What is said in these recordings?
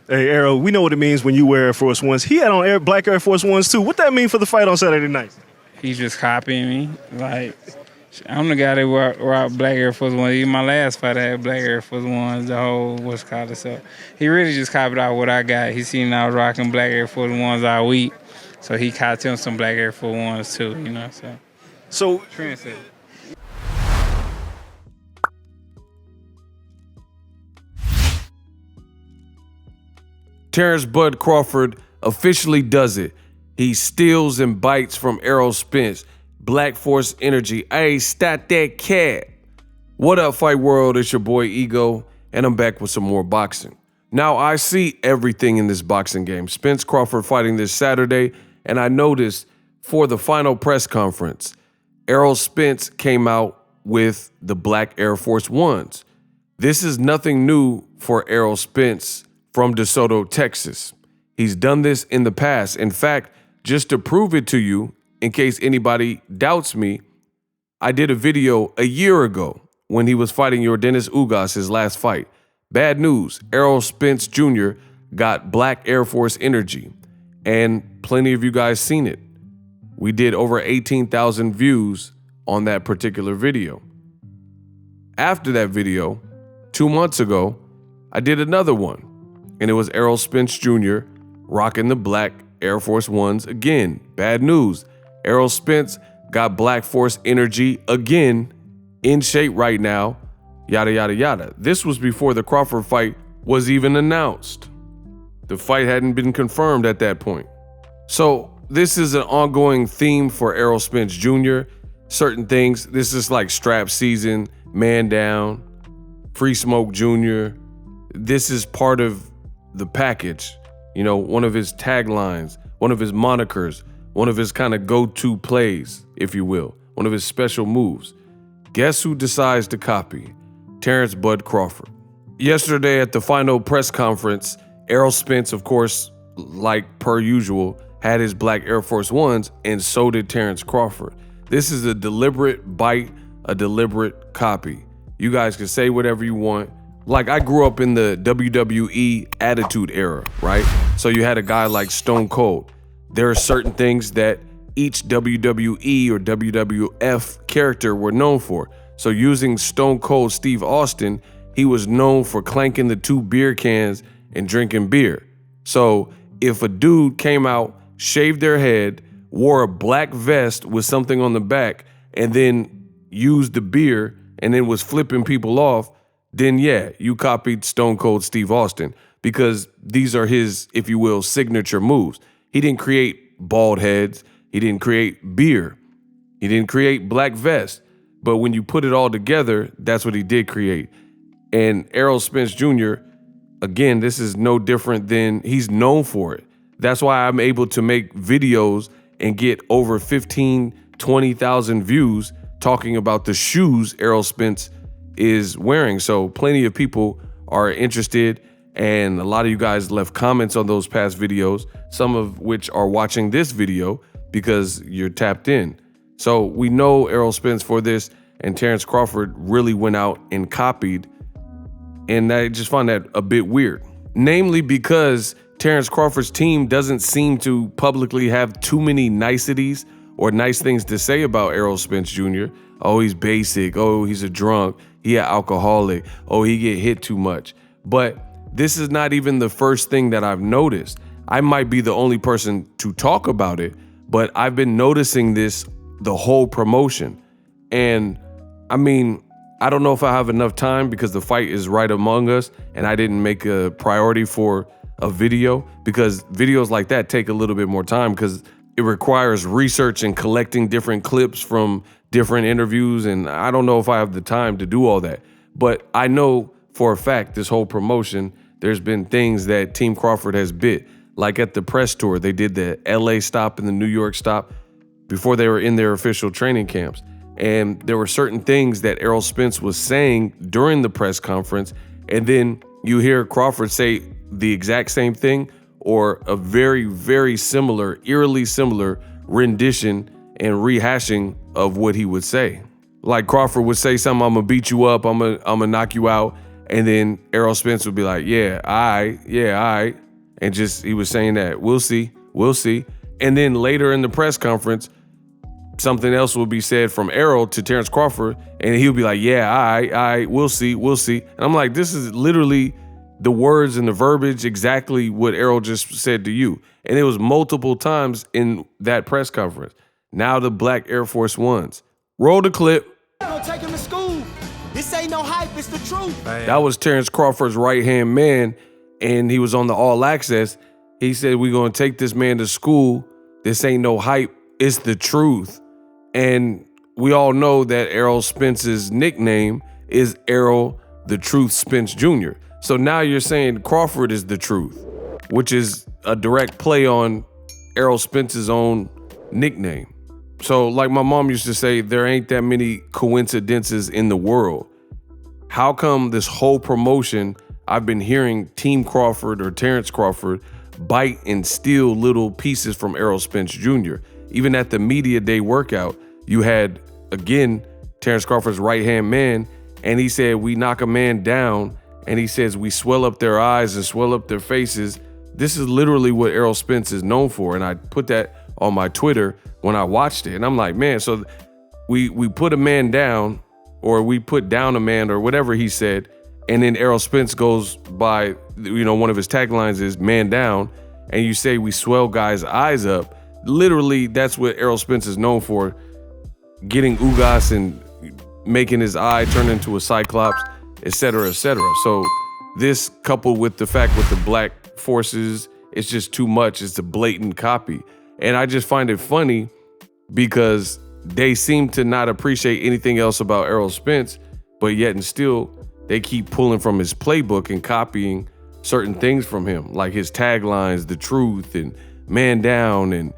Hey, Errol, we know what it means when you wear Air Force Ones. He had on black Air Force Ones, too. What that mean for the fight on Saturday night? He's just copying me. Like, I'm the guy that wore black Air Force Ones. Even my last fight, I had black Air Force Ones, the whole what's called it. So he really just copied out what I got. He seen I was rocking black Air Force Ones all week. So he copied him some black Air Force Ones, too, you know, So trendsetter. Terence Bud Crawford officially does it. He steals and bites from Errol Spence. Black Force Energy. Hey, stat that cat. What up, Fight World? It's your boy Ego, and I'm back with some more boxing. Now, I see everything in this boxing game. Spence Crawford fighting this Saturday, and I noticed for the final press conference, Errol Spence came out with the black Air Force Ones. This is nothing new for Errol Spence from DeSoto, Texas. He's done this in the past. In fact, just to prove it to you, in case anybody doubts me, I did a video a year ago when he was fighting Yordenis Ugas, his last fight. Bad news, Errol Spence Jr. got black Air Force Energy, and plenty of you guys seen it. We did over 18,000 views on that particular video. After that video, 2 months ago, I did another one, and it was Errol Spence Jr. rocking the black Air Force Ones again. Bad news. Errol Spence got Black Force Energy again, in shape right now, yada, yada, yada. This was before the Crawford fight was even announced. The fight hadn't been confirmed at that point. So this is an ongoing theme for Errol Spence Jr. Certain things, this is like strap season, man down, Free Smoke Jr. This is part of the package. You know, one of his taglines, one of his monikers, one of his kind of go-to plays, if you will, one of his special moves. Guess who decides to copy? Terence Bud Crawford. Yesterday at the final press conference, Errol Spence, of course, like per usual, had his black Air Force Ones, and so did Terence Crawford. This is a deliberate bite, a deliberate copy. You guys can say whatever you want. Like, I grew up in the WWE Attitude Era, right? So you had a guy like Stone Cold. There are certain things that each WWE or WWF character were known for. So using Stone Cold Steve Austin, he was known for clanking the 2 beer cans and drinking beer. So if a dude came out, shaved their head, wore a black vest with something on the back, and then used the beer and then was flipping people off, then yeah, you copied Stone Cold Steve Austin, because these are his, if you will, signature moves. He didn't create bald heads. He didn't create beer. He didn't create black vest. But when you put it all together, that's what he did create. And Errol Spence Jr., again, this is no different than he's known for it. That's why I'm able to make videos and get over 15, 20,000 views talking about the shoes Errol Spence is wearing. So plenty of people are interested, and a lot of you guys left comments on those past videos, some of which are watching this video because you're tapped in. So we know Errol Spence for this, and Terence Crawford really went out and copied, and I just find that a bit weird. Namely because Terence Crawford's team doesn't seem to publicly have too many niceties or nice things to say about Errol Spence Jr. Oh, he's basic. Oh, he's a drunk. He an alcoholic. Oh, he get hit too much. But this is not even the first thing that I've noticed. I might be the only person to talk about it, but I've been noticing this the whole promotion. And I mean, I don't know if I have enough time because the fight is right among us and I didn't make a priority for a video, because videos like that take a little bit more time because it requires research and collecting different clips from different interviews, and I don't know if I have the time to do all that. But I know for a fact this whole promotion, there's been things that Team Crawford has bit. Like at the press tour, they did the LA stop and the New York stop before they were in their official training camps. And there were certain things that Errol Spence was saying during the press conference, and then you hear Crawford say the exact same thing or a very, very similar, eerily similar rendition and rehashing of what he would say. Like Crawford would say something, I'm gonna beat you up, I'm gonna knock you out. And then Errol Spence would be like, yeah, all right. And just, he was saying that, we'll see. And then later in the press conference, something else will be said from Errol to Terence Crawford, and he'll be like, yeah, all right, we'll see. And I'm like, this is literally the words and the verbiage exactly what Errol just said to you. And it was multiple times in that press conference. Now the black Air Force Ones. Roll the clip. Don't take him to school. This ain't no hype, it's the truth. That was Terence Crawford's right-hand man, and he was on the All Access. He said, we're going to take this man to school. This ain't no hype, it's the truth. And we all know that Errol Spence's nickname is Errol the Truth Spence Jr. So now you're saying Crawford is the truth, which is a direct play on Errol Spence's own nickname. So like my mom used to say, there ain't that many coincidences in the world. How come this whole promotion, I've been hearing Team Crawford or Terence Crawford bite and steal little pieces from Errol Spence Jr. Even at the media day workout, you had, again, Terence Crawford's right-hand man, and he said, we knock a man down, and he says, we swell up their eyes and swell up their faces. This is literally what Errol Spence is known for, and I put that on my Twitter when I watched it, and I'm like, man, so we put a man down, or we put down a man, or whatever he said, and then Errol Spence goes by, one of his taglines is man down, and you say we swell guys' eyes up. Literally, that's what Errol Spence is known for, getting Ugas and making his eye turn into a cyclops, et cetera, et cetera. So this coupled with the fact with the black forces, it's just too much. It's a blatant copy. And I just find it funny because they seem to not appreciate anything else about Errol Spence, but yet and still they keep pulling from his playbook and copying certain things from him, like his taglines, the truth and man down. And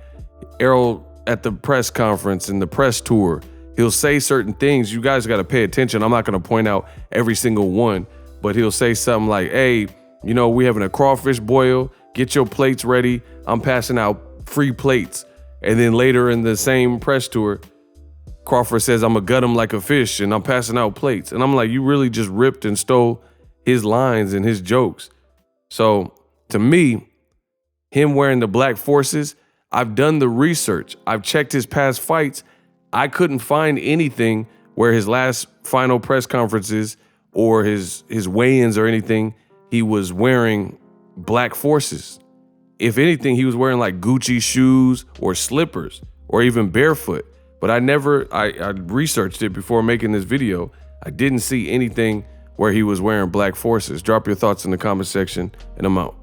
Errol at the press conference and the press tour, he'll say certain things. You guys got to pay attention. I'm not going to point out every single one, but he'll say something like, hey, we having a crawfish boil. Get your plates ready. I'm passing out free plates. And then later in the same press tour, Crawford says, I'm gonna gut him like a fish and I'm passing out plates. And I'm like, you really just ripped and stole his lines and his jokes. So to me, him wearing the black forces, I've done the research. I've checked his past fights. I couldn't find anything where his last final press conferences or his weigh-ins or anything, he was wearing black forces. If anything, he was wearing like Gucci shoes or slippers or even barefoot. But I researched it before making this video. I didn't see anything where he was wearing black forces. Drop your thoughts in the comment section and I'm out.